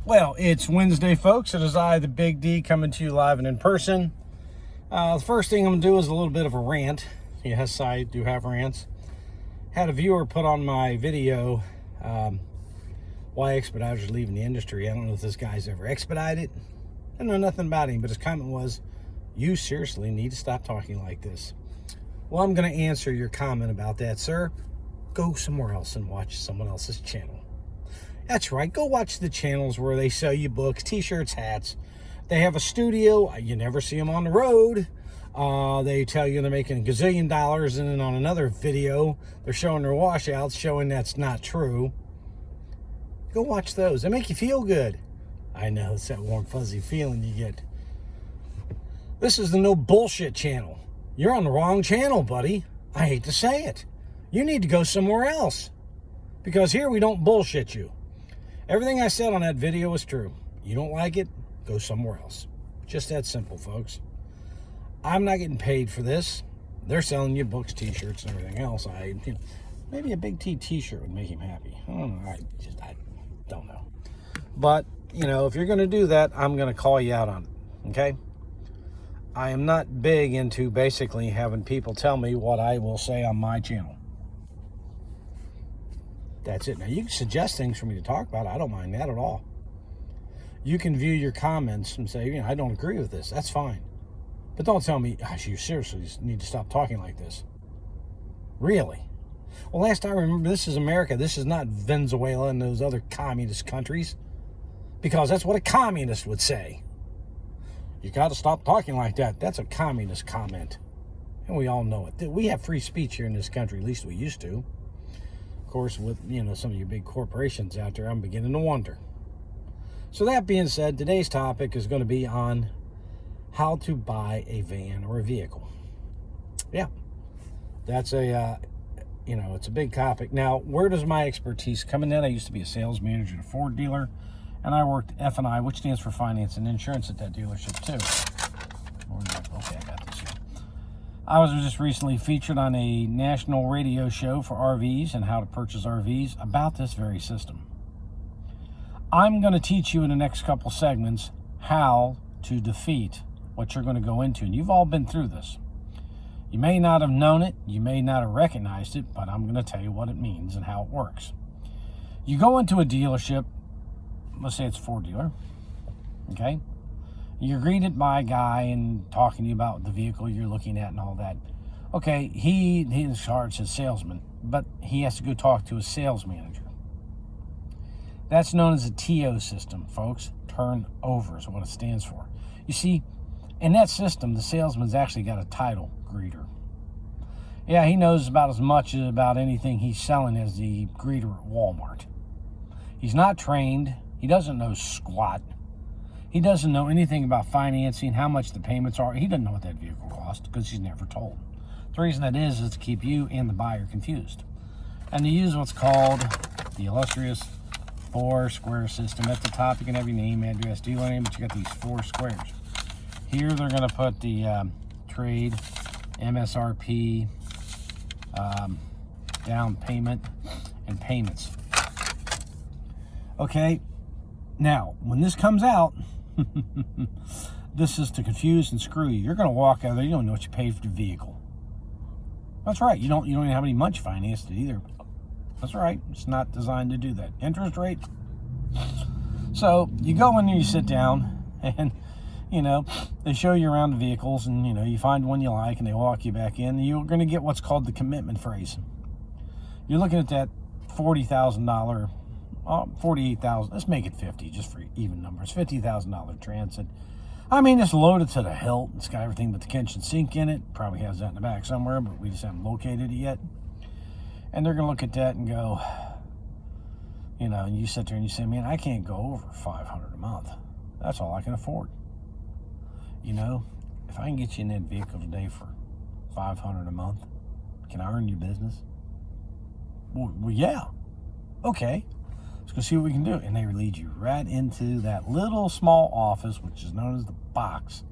Well, it's Wednesday, folks. It is I, the Big D, coming to you live and in person. The first thing I'm going to do is a little bit of a rant. Yes, I do have rants. Had a viewer put on my video why expediters are leaving the industry. I don't know if this guy's ever expedited. I know nothing about him, but his comment was, you seriously need to stop talking like this. Well, I'm going to answer your comment about that, sir. Go somewhere else and watch someone else's channel. That's right. Go watch the channels where they sell you books, t-shirts, hats. They have a studio. You never see them on the road. They tell you they're making $1 gazillion, and then on another video, they're showing their washouts, showing that's not true. Go watch those. They make you feel good. I know, it's that warm, fuzzy feeling you get. This is the no bullshit channel. You're on the wrong channel, buddy. I hate to say it. You need to go somewhere else. Because here we don't bullshit you. Everything I said on that video is true. You don't like it, go somewhere else. Just that simple, folks. I'm not getting paid for this. They're selling you books, t-shirts, and everything else. Maybe a Big T t-shirt would make him happy. I don't know. I don't know. But, if you're going to do that, I'm going to call you out on it. Okay? I am not big into basically having people tell me what I will say on my channel. That's it. Now, you can suggest things for me to talk about. I don't mind that at all. You can view your comments and say, I don't agree with this. That's fine. But don't tell me, gosh, you seriously need to stop talking like this. Really? Well, last I remember, this is America. This is not Venezuela and those other communist countries. Because that's what a communist would say. You got to stop talking like that. That's a communist comment. And we all know it. We have free speech here in this country. At least we used to. Of course, with some of your big corporations out there, I'm beginning to wonder. So that being said, today's topic is going to be on how to buy a van or a vehicle. Yeah, that's it's a big topic. Now, where does my expertise come in? I used to be a sales manager at a Ford dealer, and I worked F&I, which stands for finance and insurance, at that dealership too. Okay, I got this here. I was just recently featured on a national radio show for RVs and how to purchase RVs about this very system. I'm going to teach you in the next couple segments how to defeat what you're going to go into. And you've all been through this. You may not have known it. You may not have recognized it, but I'm going to tell you what it means and how it works. You go into a dealership. Let's say it's a Ford dealer. Okay? You're greeted by a guy and talking to you about the vehicle you're looking at and all that. Okay, he in charge is salesman, but he has to go talk to a sales manager. That's known as a TO system, folks. Turnover is what it stands for. You see, in that system, the salesman's actually got a title, greeter. Yeah, he knows about as much about anything he's selling as the greeter at Walmart. He's not trained. He doesn't know squat. He doesn't know anything about financing, how much the payments are. He doesn't know what that vehicle costs because he's never told. The reason that is to keep you and the buyer confused. And to use what's called the illustrious 4-square system. At the top, you can have your name, address, dealer name, but you got these 4 squares. Here, they're going to put the trade, MSRP, down payment, and payments. Okay, now, when this comes out, this is to confuse and screw you. You're going to walk out there, you don't know what you paid for the vehicle. That's right, you don't even have any money financed it either. That's right, it's not designed to do that. Interest rate. So, you go in there, you sit down, and, they show you around the vehicles, and, you find one you like, and they walk you back in, and you're going to get what's called the commitment phrase. You're looking at that $40,000, $48,000, let's make it 50, just for even numbers, $50,000 Transit. I mean, it's loaded to the hilt. It's got everything but the kitchen sink in it. Probably has that in the back somewhere, but we just haven't located it yet. And they're going to look at that and go, and you sit there and you say, man, I can't go over $500 a month. That's all I can afford. If I can get you in that vehicle today for $500 a month, can I earn your business? Well, yeah. Okay. Let's go see what we can do. And they lead you right into that little small office, which is known as the box.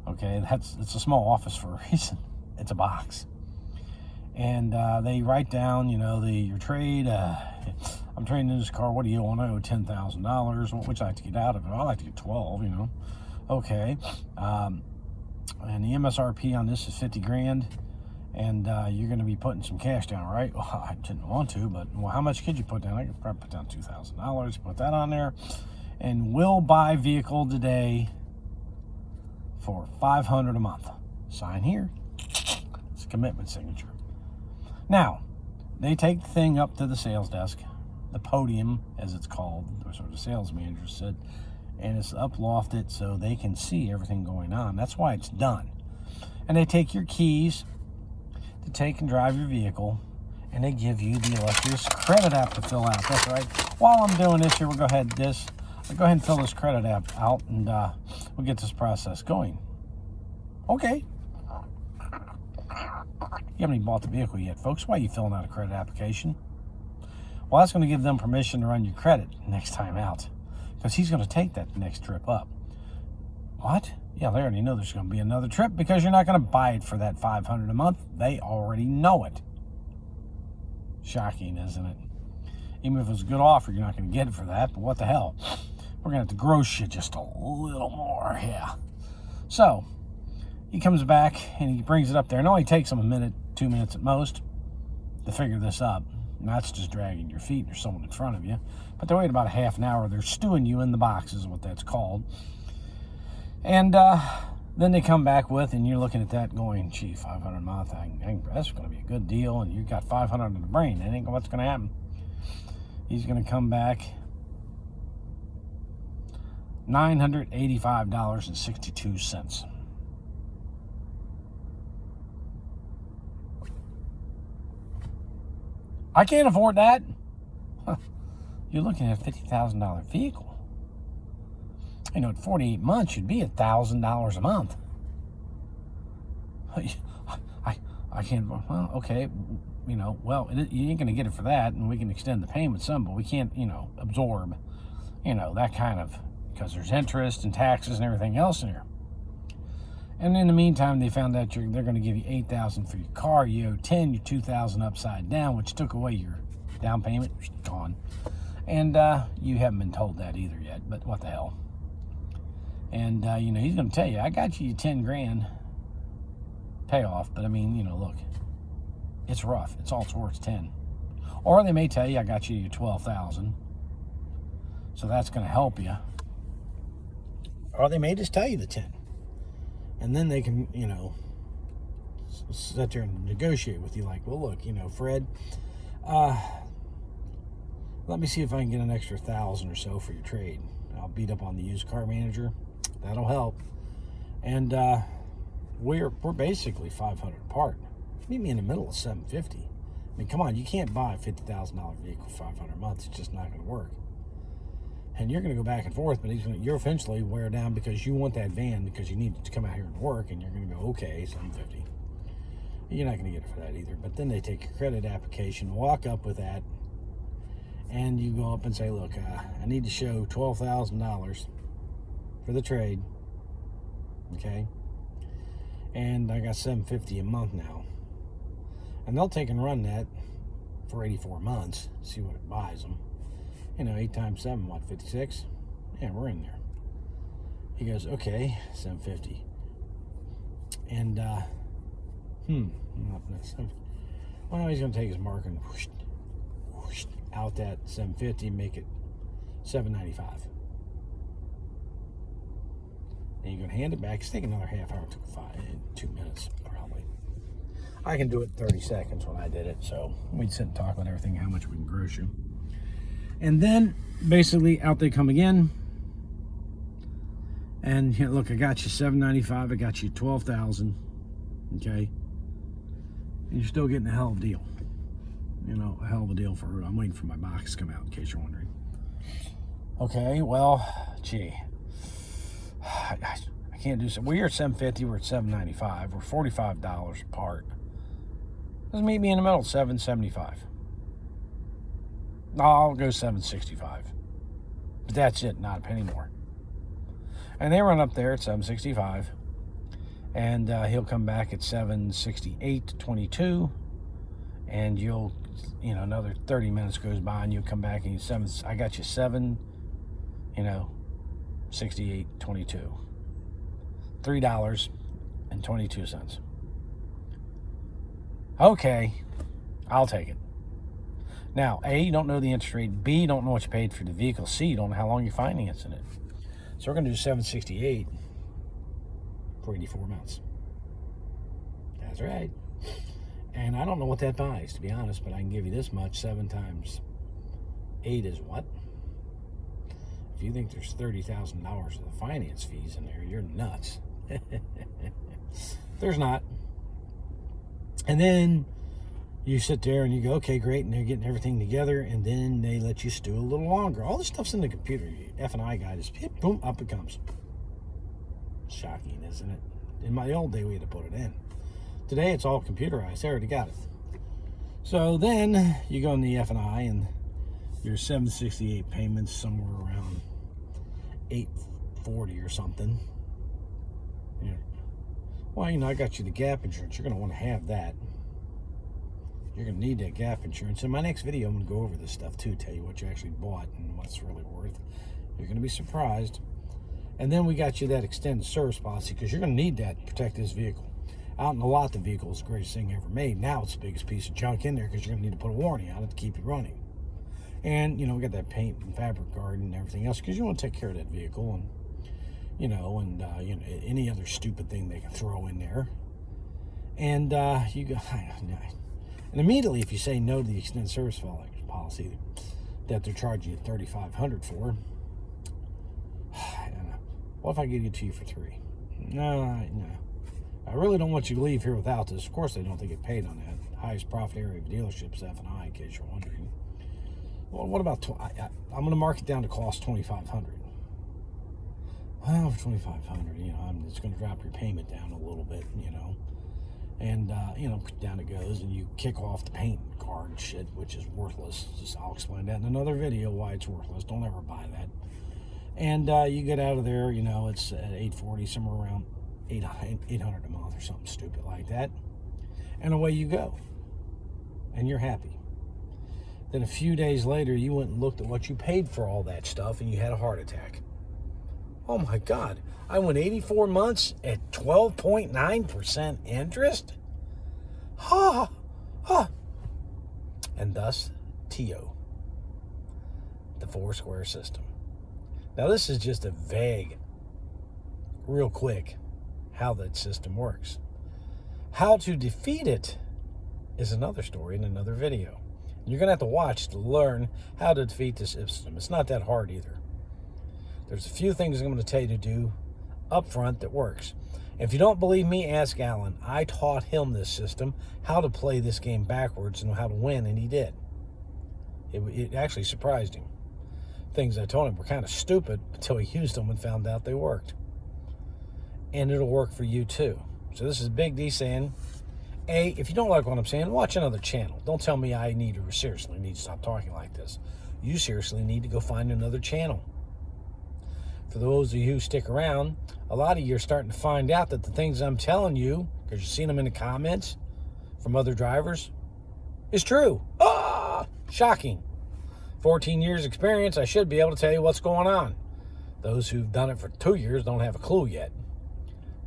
Okay, it's a small office for a reason. It's a box. And they write down, your trade. I'm trading in this car. What do you want to owe? $10,000. What would you like to get out of it? I like to get 12. Okay. And the MSRP on this is 50 grand, and you're going to be putting some cash down, right? Well, I didn't want to, but well, how much could you put down? I could probably put down $2,000. Put that on there, and we'll buy vehicle today for $500 a month. Sign here. It's a commitment signature. Now, they take the thing up to the sales desk, the podium, as it's called, or the sales manager said, and it's up lofted so they can see everything going on. That's why it's done. And they take your keys to take and drive your vehicle, and they give you the illustrious credit app to fill out. That's right. While I'm doing this here, we'll go ahead and fill this credit app out, and we'll get this process going. Okay. You haven't even bought the vehicle yet, folks. Why are you filling out a credit application? Well, that's going to give them permission to run your credit next time out, because he's going to take that next trip up. What? Yeah, they already know there's going to be another trip because you're not going to buy it for that $500 a month. They already know it. Shocking, isn't it? Even if it was a good offer, you're not going to get it for that, but what the hell? We're going to have to gross you just a little more, yeah. So, he comes back and he brings it up there. It only takes him a minute, 2 minutes at most to figure this up. And that's just dragging your feet. There's someone in front of you. But they wait about a half an hour. They're stewing you in the boxes, is what that's called. And then they come back with, and you're looking at that going, gee, $500 a month, that's going to be a good deal. And you've got $500 in the brain. That ain't what's going to happen. He's going to come back $985.62. I can't afford that. You're looking at a $50,000 vehicle. At 48 months, you'd be $1,000 a month. I can't, well, okay, well, you ain't going to get it for that, and we can extend the payment some, but we can't, absorb, that kind of, because there's interest and taxes and everything else in here. And in the meantime, they found out they're going to give you $8,000 for your car. You owe $10,000, you're $2,000 upside down, which took away your down payment. Gone. And you haven't been told that either yet, but what the hell. And, he's going to tell you, I got you 10 grand payoff, but I mean, look, it's rough. It's all towards 10. Or they may tell you, I got you your 12,000. So that's going to help you. Or they may just tell you the 10. And then they can, sit there and negotiate with you like, well, look, Fred, let me see if I can get an extra 1,000 or so for your trade. I'll beat up on the used car manager. That'll help. And we're basically 500 apart. Meet me in the middle of 750. I mean, come on, you can't buy a $50,000 vehicle for 500 a month. It's just not going to work. And you're going to go back and forth, but you're eventually wear down because you want that van because you need it to come out here and work, and you're going to go, okay, 750. You're not going to get it for that either. But then they take your credit application, walk up with that, and you go up and say, look, I need to show $12,000 for the trade, okay? And I got $750 a month now. And they'll take and run that for 84 months, see what it buys them. 8 times 7, what, 56? Yeah, we're in there. He goes, okay, 750. And, well, he's going to take his marker and whoosh, whoosh, out that 750 and make it 795. And you're going to hand it back. It's taking another half hour. It took 2 minutes, probably. I can do it in 30 seconds when I did it. So we'd sit and talk about everything, how much we can gross you. And then, basically, out they come again. And, here, look, I got you $795. I got you $12,000. Okay? And you're still getting a hell of a deal. A hell of a deal for her. I'm waiting for my box to come out, in case you're wondering. Okay, well, gee. I can't do so. We're at $750. We're at $795. We're $45 apart. Let's meet me in the middle, $775. I'll go $765. But that's it, not a penny more. And they run up there at $765. And he'll come back at $768.22. And you'll you know, another 30 minutes goes by and you come back and I got you 68.22. $3.22. Okay, I'll take it. Now, A, you don't know the interest rate. B, you don't know what you paid for the vehicle. C, you don't know how long you're financing it. So we're going to do $768 for 84 months. That's right. And I don't know what that buys, to be honest, but I can give you this much. 7 times 8 is what? If you think there's $30,000 of the finance fees in there, you're nuts. There's not. And then you sit there and you go, okay, great, and they're getting everything together, and then they let you stew a little longer. All this stuff's in the computer. F&I guy just hit, boom, up it comes. Shocking, isn't it? In my old day, we had to put it in. Today, it's all computerized. I already got it. So then you go in the F&I, and your 768 payments somewhere around $840 or something. Yeah. Well, you know, I got you the gap insurance. You're going to want to have that. You're going to need that gap insurance. In my next video, I'm going to go over this stuff too, tell you what you actually bought and what it's really worth. You're going to be surprised. And then we got you that extended service policy because you're going to need that to protect this vehicle. Out in the lot, the vehicle is the greatest thing ever made. Now it's the biggest piece of junk in there because you're going to need to put a warranty on it to keep it running. And, you know, we got that paint and fabric guard and everything else because you want to take care of that vehicle and, you know, any other stupid thing they can throw in there. And you go, and immediately if you say no to the extended service policy that they're charging you $3,500 for, what if I give it to you for $3,000? No. I really don't want you to leave here without this. Of course, they don't get paid on that. Highest profit area of dealerships, F&I, in case you're wondering. Well, what about, I'm going to mark it down to cost $2,500. Well, for $2,500, you know, it's going to drop your payment down a little bit, you know. And, you know, down it goes, and you kick off the paint card shit, which is worthless. I'll explain that in another video why it's worthless. Don't ever buy that. And you get out of there, you know, it's at $840, somewhere around $800 a month or something stupid like that. And away you go. And you're happy. Then a few days later, you went and looked at what you paid for all that stuff, and you had a heart attack. Oh my God, I went 84 months at 12.9% interest? And thus, TO, the four-square system. Now this is just a vague, real quick, how that system works. How to defeat it is another story in another video. You're going to have to watch to learn how to defeat this system. It's not that hard either. There's a few things I'm going to tell you to do up front that works. If you don't believe me, ask Alan. I taught him this system, how to play this game backwards and how to win, and he did. It actually surprised him. Things I told him were kind of stupid until he used them and found out they worked. And it'll work for you too. So this is Big D saying, A, if you don't like what I'm saying, watch another channel. Don't tell me I seriously need to stop talking like this. You seriously need to go find another channel. For those of you who stick around, a lot of you are starting to find out that the things I'm telling you, because you've seen them in the comments from other drivers, is true. Shocking. 14 years experience, I should be able to tell you what's going on. Those who've done it for 2 years don't have a clue yet.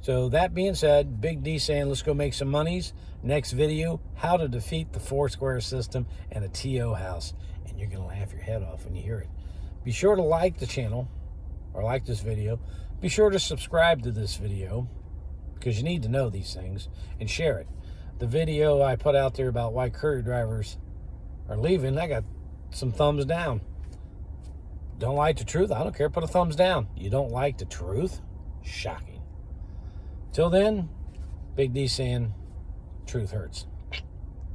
So that being said, Big D saying let's go make some monies. Next video, how to defeat the four-square system and a TO house. And you're going to laugh your head off when you hear it. Be sure to like the channel or like this video. Be sure to subscribe to this video because you need to know these things and share it. The video I put out there about why courier drivers are leaving, I got some thumbs down. Don't like the truth? I don't care. Put a thumbs down. You don't like the truth? Shocking. Till then, Big D saying, truth hurts.